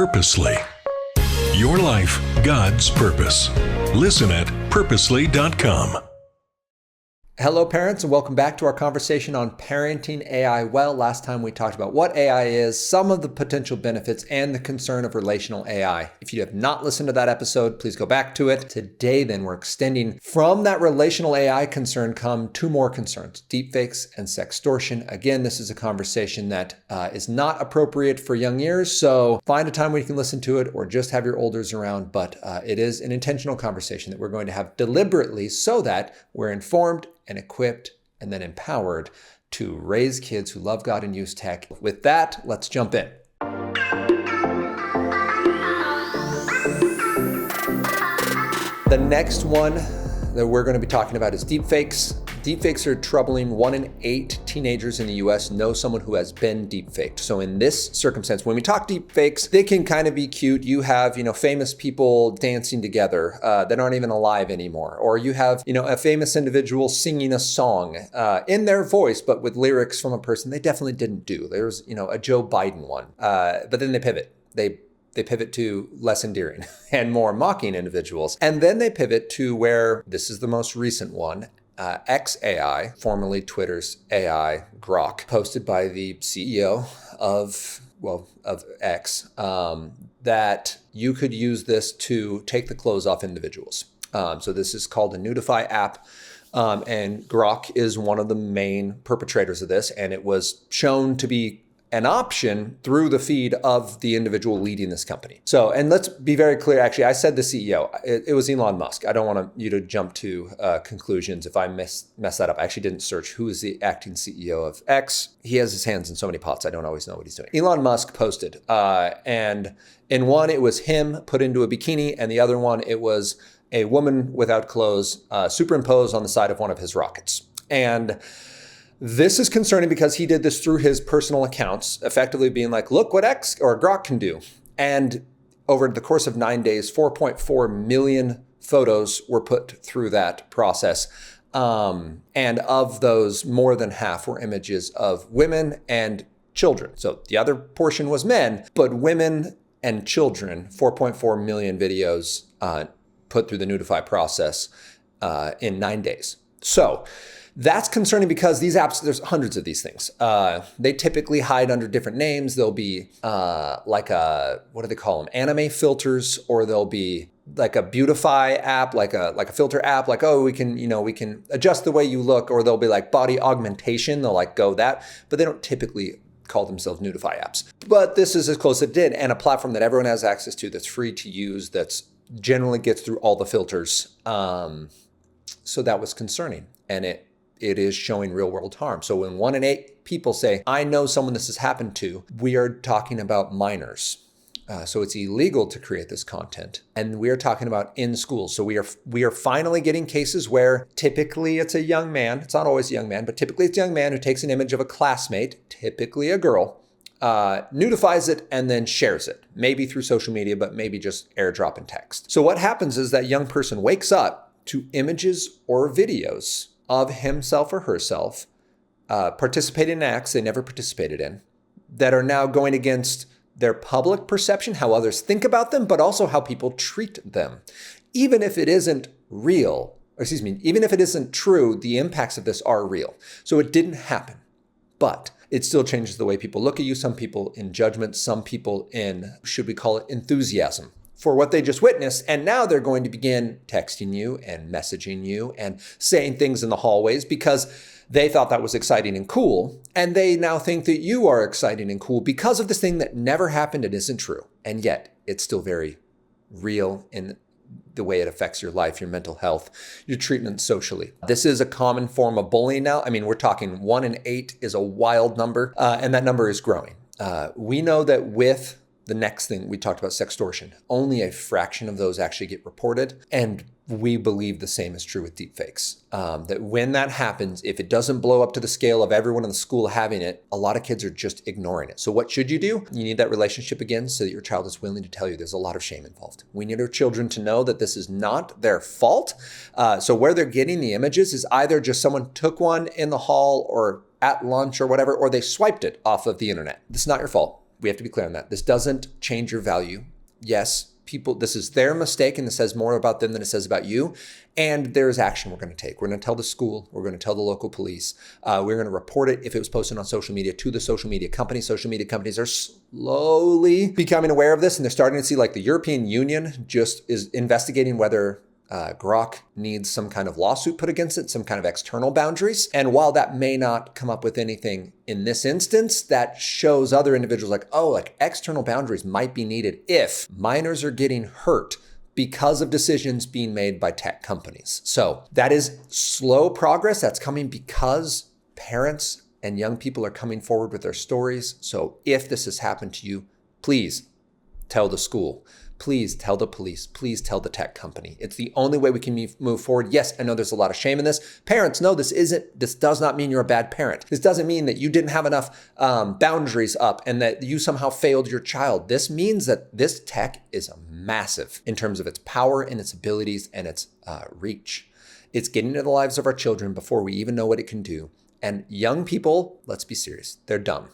Purposely. Your life, God's purpose. Listen at purposely.com. Hello, parents, and welcome back to our conversation on parenting AI. Well, last time we talked about what AI is, some of the potential benefits, and the concern of relational AI. If you have not listened to that episode, please go back to it. Today, then, we're extending from that relational AI concern come two more concerns, deepfakes and sextortion. Again, this is a conversation that is not appropriate for young ears, so find a time where you can listen to it or just have your olders around, but it is an intentional conversation that we're going to have deliberately so that we're informed and equipped and then empowered to raise kids who love God and use tech. With that, let's jump in. The next one that we're going to be talking about is deepfakes. Deepfakes are troubling. 1 in 8 teenagers in the US know someone who has been deepfaked. So in this circumstance, when we talk deepfakes, they can kind of be cute. You have, famous people dancing together that aren't even alive anymore. Or you have, a famous individual singing a song in their voice, but with lyrics from a person they definitely didn't do. There's, a Joe Biden one. But then they pivot. They pivot to less endearing and more mocking individuals. And then they pivot to where, this is the most recent one, XAI, formerly Twitter's AI, Grok, posted by the CEO of X, that you could use this to take the clothes off individuals. So this is called the Nudify app. And Grok is one of the main perpetrators of this. And it was shown to be an option through the feed of the individual leading this company. So, and let's be very clear, actually, I said the CEO, it was Elon Musk. I don't want you to jump to conclusions if I mess that up. I actually didn't search who is the acting CEO of X. He has his hands in so many pots, I don't always know what he's doing. Elon Musk posted, and in one, it was him put into a bikini, and the other one, it was a woman without clothes superimposed on the side of one of his rockets. And this is concerning because he did this through his personal accounts, effectively being like, look what X or Grok can do. And over the course of 9 days, 4.4 million photos were put through that process. And of those, more than half were images of women and children. So the other portion was men, but women and children, 4.4 million videos put through the Nudify process in 9 days. So that's concerning because these apps, there's hundreds of these things. They typically hide under different names. They'll be what do they call them? Anime filters, or they'll be like a beautify app, like a filter app, like, oh, we can adjust the way you look, or they'll be like body augmentation. They'll like go that, but they don't typically call themselves Nudify apps. But this is as close as it did, and a platform that everyone has access to, that's free to use, that's generally gets through all the filters. So that was concerning, and it is showing real world harm. So when 1 in 8 people say, I know someone this has happened to, we are talking about minors. So it's illegal to create this content. And we are talking about in schools. So we are finally getting cases where typically it's a young man. It's not always a young man, but typically it's a young man who takes an image of a classmate, typically a girl, nudifies it and then shares it, maybe through social media, but maybe just airdrop in text. So what happens is that young person wakes up to images or videos of himself or herself participating in acts they never participated in, that are now going against their public perception, how others think about them, but also how people treat them. Even if it isn't real, even if it isn't true, the impacts of this are real. So it didn't happen, but it still changes the way people look at you. Some people in judgment, some people in, should we call it, enthusiasm for what they just witnessed. And now they're going to begin texting you and messaging you and saying things in the hallways because they thought that was exciting and cool. And they now think that you are exciting and cool because of this thing that never happened and isn't true. And yet it's still very real in the way it affects your life, your mental health, your treatment socially. This is a common form of bullying now. I mean, we're talking 1 in 8 is a wild number, and that number is growing. We know that with the next thing we talked about, sextortion, only a fraction of those actually get reported. And we believe the same is true with deepfakes. That when that happens, if it doesn't blow up to the scale of everyone in the school having it, a lot of kids are just ignoring it. So what should you do? You need that relationship again so that your child is willing to tell you there's a lot of shame involved. We need our children to know that this is not their fault. So where they're getting the images is either just someone took one in the hall or at lunch or whatever, or they swiped it off of the internet. It's not your fault. We have to be clear on that. This doesn't change your value. Yes, people, this is their mistake, and this says more about them than it says about you. And there is action we're going to take. We're going to tell the school. We're going to tell the local police. We're going to report it if it was posted on social media to the social media companies. Social media companies are slowly becoming aware of this, and they're starting to see, like, the European Union just is investigating whether Grok needs some kind of lawsuit put against it, some kind of external boundaries. And while that may not come up with anything in this instance, that shows other individuals like, oh, like external boundaries might be needed if minors are getting hurt because of decisions being made by tech companies. So that is slow progress. That's coming because parents and young people are coming forward with their stories. So if this has happened to you, please tell the school. Please tell the police. Please tell the tech company. It's the only way we can move forward. Yes, I know there's a lot of shame in this. Parents, no, this does not mean you're a bad parent. This doesn't mean that you didn't have enough boundaries up and that you somehow failed your child. This means that this tech is massive in terms of its power and its abilities and its reach. It's getting into the lives of our children before we even know what it can do. And young people, let's be serious, they're dumb.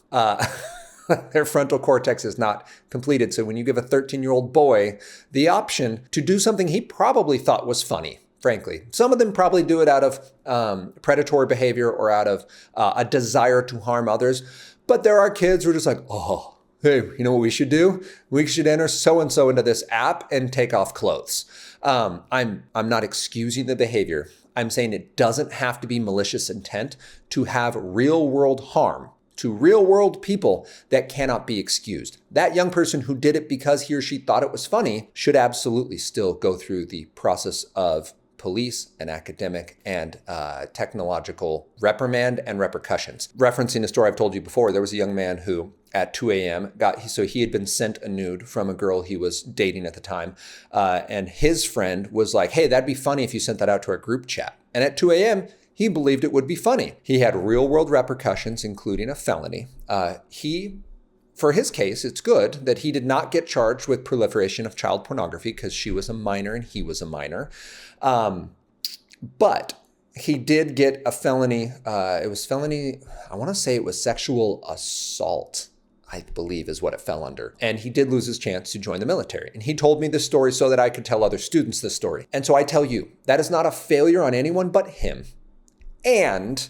Their frontal cortex is not completed. So when you give a 13-year-old boy the option to do something he probably thought was funny, frankly, some of them probably do it out of predatory behavior or out of a desire to harm others. But there are kids who are just like, oh, hey, you know what we should do? We should enter so-and-so into this app and take off clothes. I'm not excusing the behavior. I'm saying it doesn't have to be malicious intent to have real-world harm to real-world people that cannot be excused. That young person who did it because he or she thought it was funny should absolutely still go through the process of police and academic and technological reprimand and repercussions. Referencing a story I've told you before, there was a young man who at 2 a.m. he had been sent a nude from a girl he was dating at the time. And his friend was like, hey, that'd be funny if you sent that out to our group chat. And at 2 a.m., he believed it would be funny. He had real-world repercussions, including a felony. For his case, it's good that he did not get charged with proliferation of child pornography because she was a minor and he was a minor. But he did get a felony. I want to say it was sexual assault, I believe is what it fell under. And he did lose his chance to join the military. And he told me this story so that I could tell other students this story. And so I tell you, that is not a failure on anyone but him. And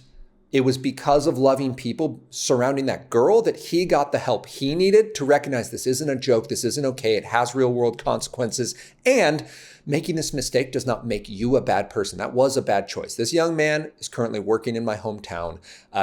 it was because of loving people surrounding that girl that he got the help he needed to recognize this isn't a joke, this isn't okay, it has real world consequences, and making this mistake does not make you a bad person. That was a bad choice. This young man is currently working in my hometown.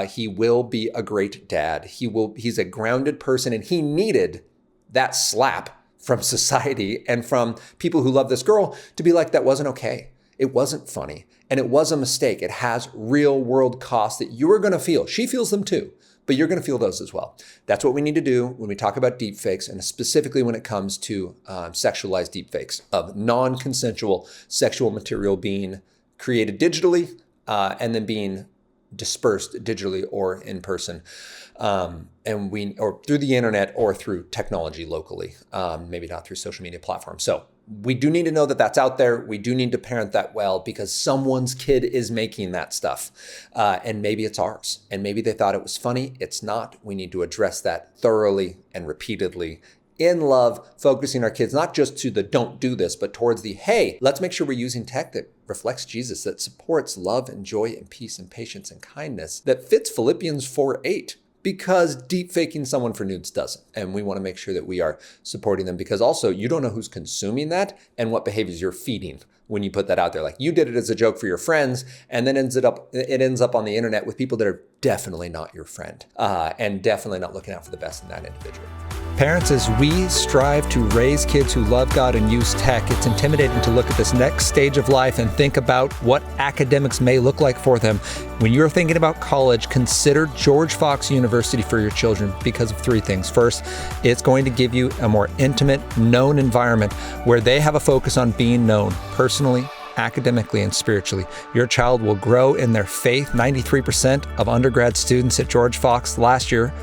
He will be a great dad. He's a grounded person, and he needed that slap from society and from people who love this girl to be like, that wasn't okay. It wasn't funny. And it was a mistake. It has real world costs that you are going to feel. She feels them too, but you're going to feel those as well. That's what we need to do when we talk about deepfakes, and specifically when it comes to sexualized deepfakes of non-consensual sexual material being created digitally and then being dispersed digitally or in person, or through the internet or through technology locally, maybe not through social media platforms. So we do need to know that that's out there. We do need to parent that well because someone's kid is making that stuff. And maybe it's ours. And maybe they thought it was funny. It's not. We need to address that thoroughly and repeatedly in love, focusing our kids not just to the don't do this, but towards the, hey, let's make sure we're using tech that reflects Jesus, that supports love and joy and peace and patience and kindness, that fits Philippians 4:8. Because deepfaking someone for nudes doesn't. And we want to make sure that we are supporting them because also you don't know who's consuming that and what behaviors you're feeding when you put that out there. Like you did it as a joke for your friends and then it ends up on the internet with people that are definitely not your friend and definitely not looking out for the best in that individual. Parents, as we strive to raise kids who love God and use tech, it's intimidating to look at this next stage of life and think about what academics may look like for them. When you're thinking about college, consider George Fox University for your children because of three things. First, it's going to give you a more intimate, known environment where they have a focus on being known personally, academically, and spiritually. Your child will grow in their faith. 93% of undergrad students at George Fox last year,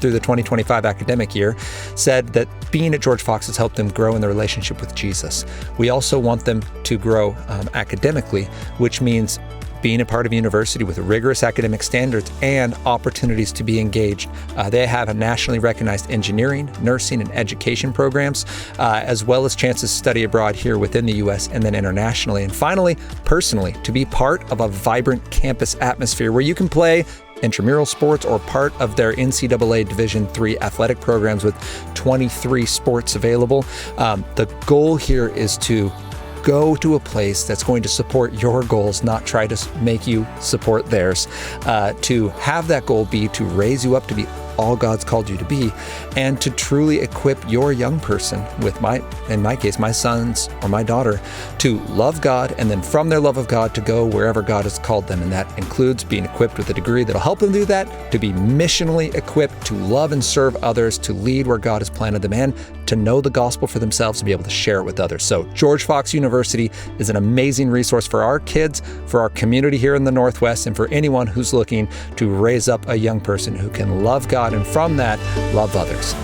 through the 2025 academic year, said that being at George Fox has helped them grow in their relationship with Jesus. We also want them to grow academically, which means being a part of a university with rigorous academic standards and opportunities to be engaged. They have a nationally recognized engineering, nursing, and education programs, as well as chances to study abroad here within the U.S. and then internationally. And finally, personally, to be part of a vibrant campus atmosphere where you can play intramural sports or part of their NCAA Division III athletic programs with 23 sports available. The goal here is to go to a place that's going to support your goals, not try to make you support theirs. To have that goal be to raise you up to be all God's called you to be, and to truly equip your young person with in my case, my sons or my daughter, to love God, and then from their love of God to go wherever God has called them. And that includes being equipped with a degree that'll help them do that, to be missionally equipped to love and serve others, to lead where God has planted them, and to know the gospel for themselves, to be able to share it with others. So George Fox University is an amazing resource for our kids, for our community here in the Northwest, and for anyone who's looking to raise up a young person who can love God and from that, love others.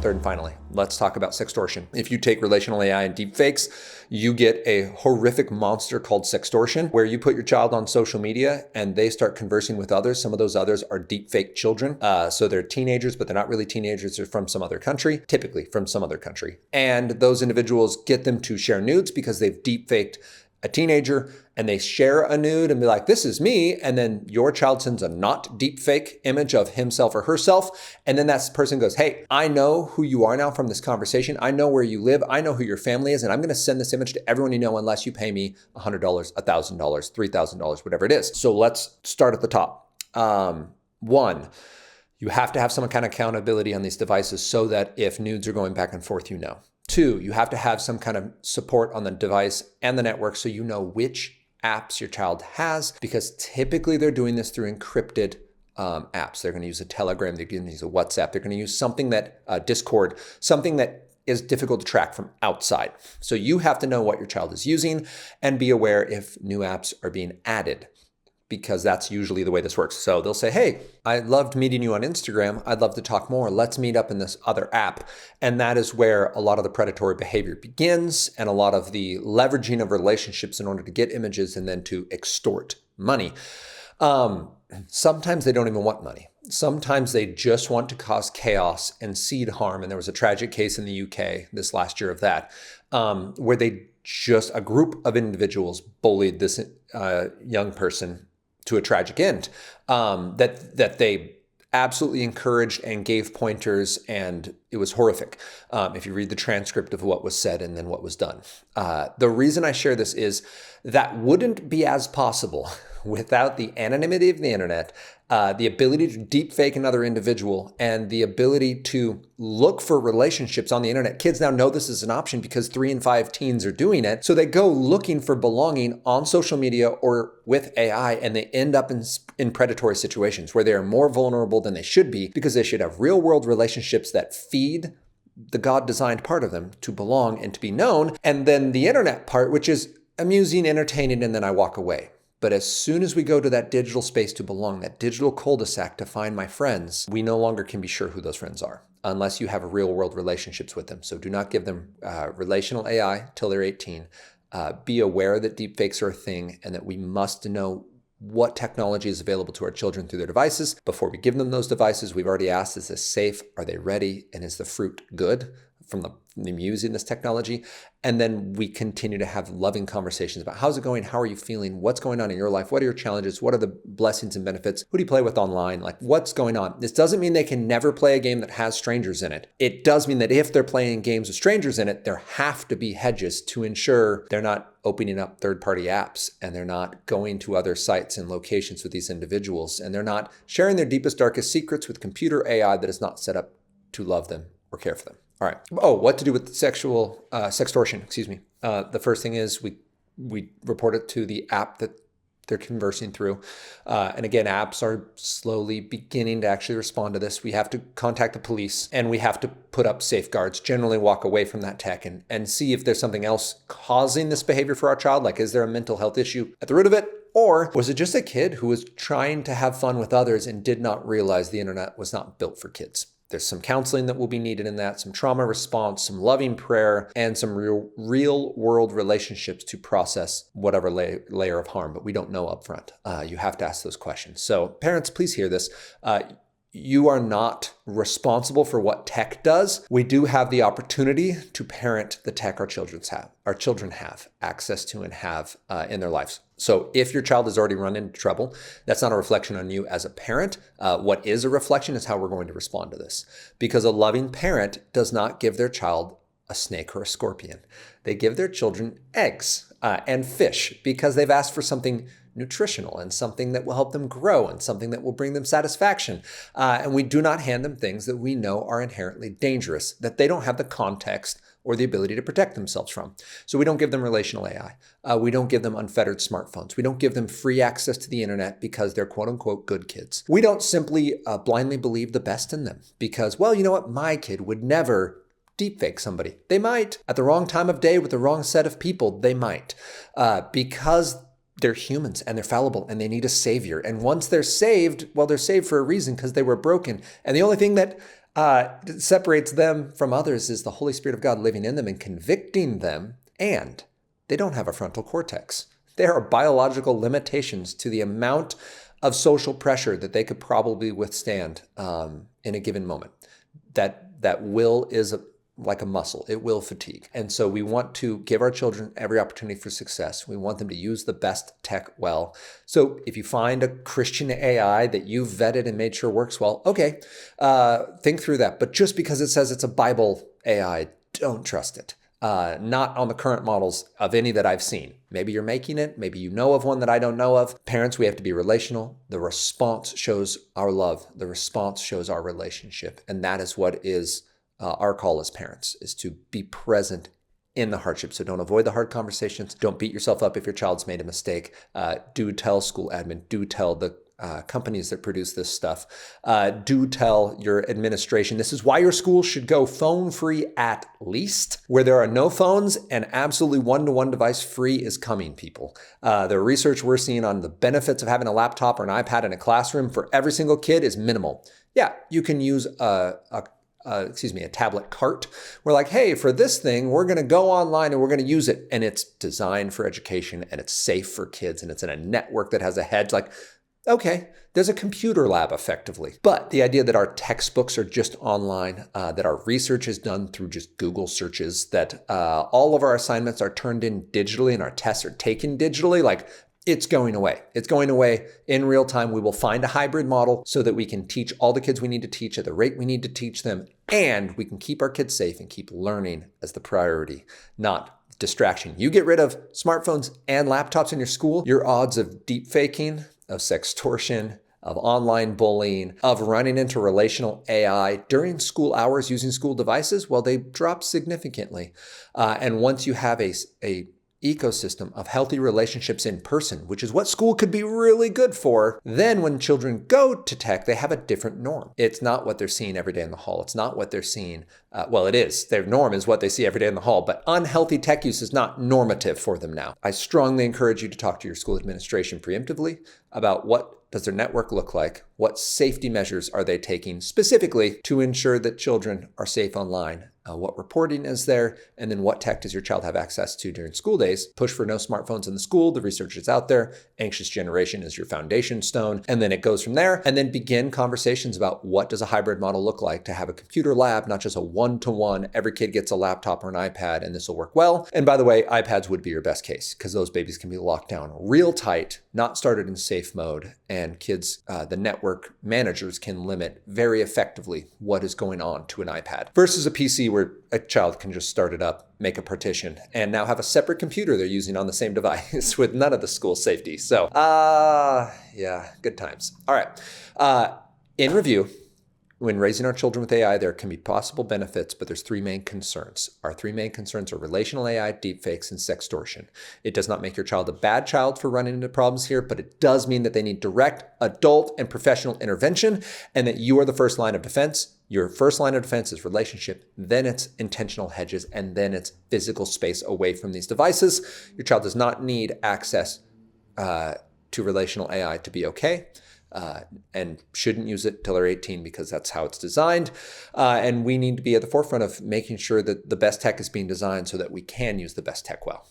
Third and finally, let's talk about sextortion. If you take relational AI and deepfakes, you get a horrific monster called sextortion, where you put your child on social media and they start conversing with others. Some of those others are deepfake children. So they're teenagers, but they're not really teenagers. They're from some other country, typically from some other country. And those individuals get them to share nudes because they've deepfaked a teenager, and they share a nude and be like, this is me. And then your child sends a not deep fake image of himself or herself. And then that person goes, hey, I know who you are now from this conversation. I know where you live. I know who your family is. And I'm going to send this image to everyone you know unless you pay me $100, $1,000, $3,000, whatever it is. So let's start at the top. One, you have to have some kind of accountability on these devices so that if nudes are going back and forth, you know. Two, you have to have some kind of support on the device and the network so you know which apps your child has, because typically they're doing this through encrypted apps. They're going to use a Telegram, they're going to use a WhatsApp, they're going to use something that, Discord, something that is difficult to track from outside. So you have to know what your child is using and be aware if new apps are being added, because that's usually the way this works. So they'll say, hey, I loved meeting you on Instagram. I'd love to talk more. Let's meet up in this other app. And that is where a lot of the predatory behavior begins and a lot of the leveraging of relationships in order to get images and then to extort money. Sometimes they don't even want money. Sometimes they just want to cause chaos and seed harm. And there was a tragic case in the UK this last year of that, where a group of individuals bullied this young person to a tragic end, that they absolutely encouraged and gave pointers, and it was horrific if you read the transcript of what was said and then what was done. The reason I share this is that wouldn't be as possible without the anonymity of the internet, the ability to deepfake another individual, and the ability to look for relationships on the internet. Kids now know this is an option because 3 in 5 teens are doing it. So they go looking for belonging on social media or with AI, and they end up in predatory situations where they are more vulnerable than they should be, because they should have real world relationships that feed the God-designed part of them to belong and to be known. And then the internet part, which is amusing, entertaining, and then I walk away. But as soon as we go to that digital space to belong, that digital cul-de-sac to find my friends, we no longer can be sure who those friends are unless you have real world relationships with them. So do not give them relational AI till they're 18. Be aware that deepfakes are a thing and that we must know what technology is available to our children through their devices. Before we give them those devices, we've already asked, is this safe? Are they ready? And is the fruit good from them using this technology? And then we continue to have loving conversations about how's it going? How are you feeling? What's going on in your life? What are your challenges? What are the blessings and benefits? Who do you play with online? Like, what's going on? This doesn't mean they can never play a game that has strangers in it. It does mean that if they're playing games with strangers in it, there have to be hedges to ensure they're not opening up third-party apps, and they're not going to other sites and locations with these individuals, and they're not sharing their deepest, darkest secrets with computer AI that is not set up to love them or care for them. All right. Oh, what to do with sextortion, excuse me. The first thing is we report it to the app that they're conversing through. And again, apps are slowly beginning to actually respond to this. We have to contact the police, and we have to put up safeguards, generally walk away from that tech and see if there's something else causing this behavior for our child. Like, is there a mental health issue at the root of it? Or was it just a kid who was trying to have fun with others and did not realize the internet was not built for kids? There's some counseling that will be needed in that, some trauma response, some loving prayer, and some real world relationships to process whatever layer of harm, but we don't know upfront. You have to ask those questions. So parents, please hear this. You are not responsible for what tech does. We do have the opportunity to parent the tech our children have access to and have in their lives. So if your child has already run into trouble, that's not a reflection on you as a parent. What is a reflection is how we're going to respond to this. Because a loving parent does not give their child a snake or a scorpion. They give their children eggs and fish because they've asked for something nutritional and something that will help them grow and something that will bring them satisfaction. And we do not hand them things that we know are inherently dangerous, that they don't have the context or the ability to protect themselves from. So we don't give them relational AI. We don't give them unfettered smartphones. We don't give them free access to the internet because they're quote unquote good kids. We don't simply blindly believe the best in them because, well, you know what? My kid would never deepfake somebody. They might. At the wrong time of day with the wrong set of people, they might. Because they're humans and they're fallible and they need a savior. And once they're saved, well, they're saved for a reason because they were broken. And the only thing that separates them from others is the Holy Spirit of God living in them and convicting them. And they don't have a frontal cortex. There are biological limitations to the amount of social pressure that they could probably withstand in a given moment. That will is like a muscle. It will fatigue. And so we want to give our children every opportunity for success. We want them to use the best tech well. So if you find a Christian AI that you've vetted and made sure works well, okay, think through that. But just because it says it's a Bible AI, don't trust it. Not on the current models of any that I've seen. Maybe you're making it. Maybe you know of one that I don't know of. Parents, we have to be relational. The response shows our love. The response shows our relationship. And that is what is our call as parents, is to be present in the hardship. So don't avoid the hard conversations. Don't beat yourself up if your child's made a mistake. Do tell school admin. Do tell the companies that produce this stuff. Do tell your administration. This is why your school should go phone free at least. Where there are no phones and absolutely one-to-one device free is coming, people. The research we're seeing on the benefits of having a laptop or an iPad in a classroom for every single kid is minimal. Yeah, you can use a tablet cart. We're like, hey, for this thing, we're going to go online and we're going to use it. And it's designed for education and it's safe for kids and it's in a network that has a hedge. Like, okay, there's a computer lab effectively. But the idea that our textbooks are just online, that our research is done through just Google searches, that all of our assignments are turned in digitally and our tests are taken digitally, like, it's going away. It's going away in real time. We will find a hybrid model so that we can teach all the kids we need to teach at the rate we need to teach them. And we can keep our kids safe and keep learning as the priority, not distraction. You get rid of smartphones and laptops in your school, your odds of deep faking, of sextortion, of online bullying, of running into relational AI during school hours using school devices, well, they drop significantly. And once you have a ecosystem of healthy relationships in person, which is what school could be really good for, then when children go to tech, they have a different norm. It's not what they're seeing every day in the hall. It's not what they're seeing. Well, it is. Their norm is what they see every day in the hall, but unhealthy tech use is not normative for them now. I strongly encourage you to talk to your school administration preemptively about what does their network look like? What safety measures are they taking specifically to ensure that children are safe online? What reporting is there? And then what tech does your child have access to during school days? Push for no smartphones in the school. The research is out there. Anxious generation is your foundation stone. And then it goes from there. And then begin conversations about what does a hybrid model look like to have a computer lab, not just a one-to-one, every kid gets a laptop or an iPad and this will work well. And by the way, iPads would be your best case because those babies can be locked down real tight, not started in safe mode. And kids, the network managers can limit very effectively what is going on to an iPad versus a PC where a child can just start it up, make a partition, and now have a separate computer they're using on the same device with none of the school safety. So, yeah, good times. All right. In review, when raising our children with AI, there can be possible benefits, but there's three main concerns. Our three main concerns are relational AI, deepfakes, and sextortion. It does not make your child a bad child for running into problems here, but it does mean that they need direct adult and professional intervention and that you are the first line of defense. Your first line of defense is relationship, then it's intentional hedges, and then it's physical space away from these devices. Your child does not need access to relational AI to be okay. and shouldn't use it till they're 18 because that's how it's designed. And we need to be at the forefront of making sure that the best tech is being designed so that we can use the best tech well.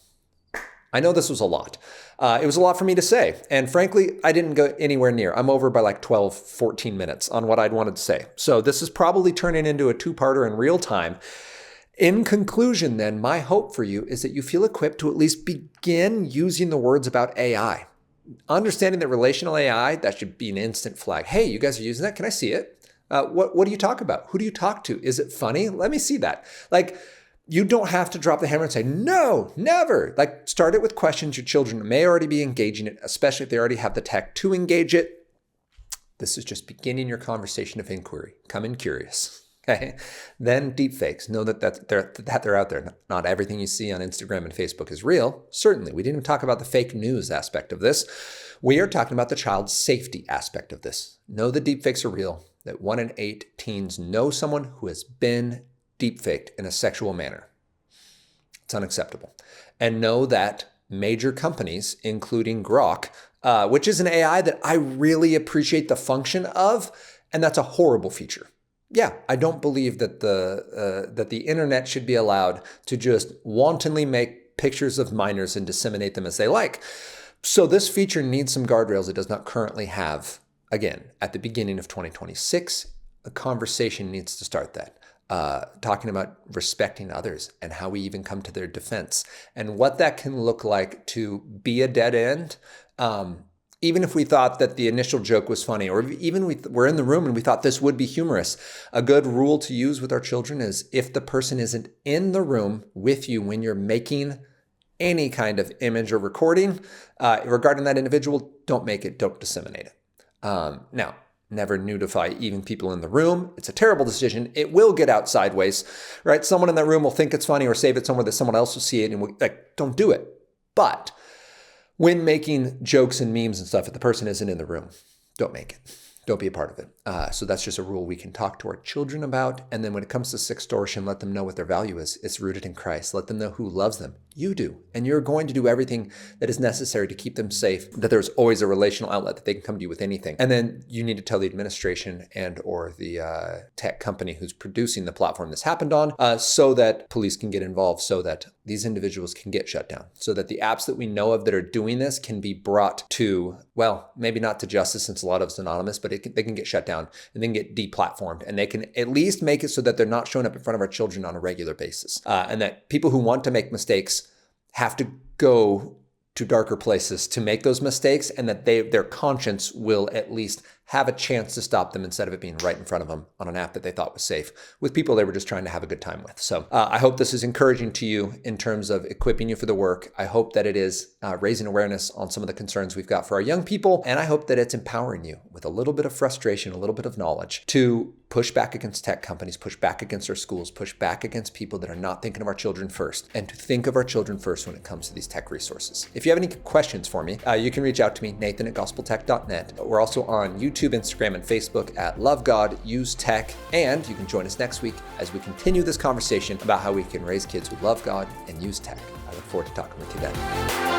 I know this was a lot. It was a lot for me to say. And frankly, I didn't go anywhere near. I'm over by like 12, 14 minutes on what I'd wanted to say. So this is probably turning into a two-parter in real time. In conclusion, then, my hope for you is that you feel equipped to at least begin using the words about AI. Understanding that relational AI, that should be an instant flag. Hey, you guys are using that? Can I see it? What do you talk about? Who do you talk to? Is it funny? Let me see that. Like, you don't have to drop the hammer and say, no, never. Like, start it with questions your children may already be engaging it, especially if they already have the tech to engage it. This is just beginning your conversation of inquiry. Come in curious. Okay. Then deepfakes. Know that they're out there. Not everything you see on Instagram and Facebook is real. Certainly. We didn't even talk about the fake news aspect of this. We are talking about the child safety aspect of this. Know that deepfakes are real, that 1 in 8 teens know someone who has been deepfaked in a sexual manner. It's unacceptable. And know that major companies, including Grok, which is an AI that I really appreciate the function of, and that's a horrible feature. Yeah, I don't believe that the internet should be allowed to just wantonly make pictures of minors and disseminate them as they like. So this feature needs some guardrails it does not currently have. Again, at the beginning of 2026, a conversation needs to start that. Talking about respecting others and how we even come to their defense and what that can look like to be a dead end. Even if we thought that the initial joke was funny, or even we're in the room and we thought this would be humorous, a good rule to use with our children is if the person isn't in the room with you when you're making any kind of image or recording regarding that individual, don't make it, don't disseminate it. Now, never notify even people in the room. It's a terrible decision. It will get out sideways, right? Someone in that room will think it's funny or save it somewhere that someone else will see it, and don't do it. But when making jokes and memes and stuff, if the person isn't in the room, don't make it. Don't be a part of it. So that's just a rule we can talk to our children about. And then when it comes to xtortion, let them know what their value is. It's rooted in Christ. Let them know who loves them. You do. And you're going to do everything that is necessary to keep them safe, that there's always a relational outlet that they can come to you with anything. And then you need to tell the administration and or the tech company who's producing the platform this happened on so that police can get involved, so that these individuals can get shut down, so that the apps that we know of that are doing this can be brought to, well, maybe not to justice since a lot of it's anonymous, but they can get shut down and then get deplatformed. And they can at least make it so that they're not showing up in front of our children on a regular basis. And that people who want to make mistakes have to go to darker places to make those mistakes, and that their conscience will at least have a chance to stop them instead of it being right in front of them on an app that they thought was safe with people they were just trying to have a good time with. So I hope this is encouraging to you in terms of equipping you for the work. I hope that it is raising awareness on some of the concerns we've got for our young people. And I hope that it's empowering you with a little bit of frustration, a little bit of knowledge to push back against tech companies, push back against our schools, push back against people that are not thinking of our children first, and to think of our children first when it comes to these tech resources. If you have any questions for me, you can reach out to me, Nathan@gospeltech.net. We're also on YouTube, Instagram, and Facebook at Love God, Use Tech. And you can join us next week as we continue this conversation about how we can raise kids who love God and use tech. I look forward to talking with you then.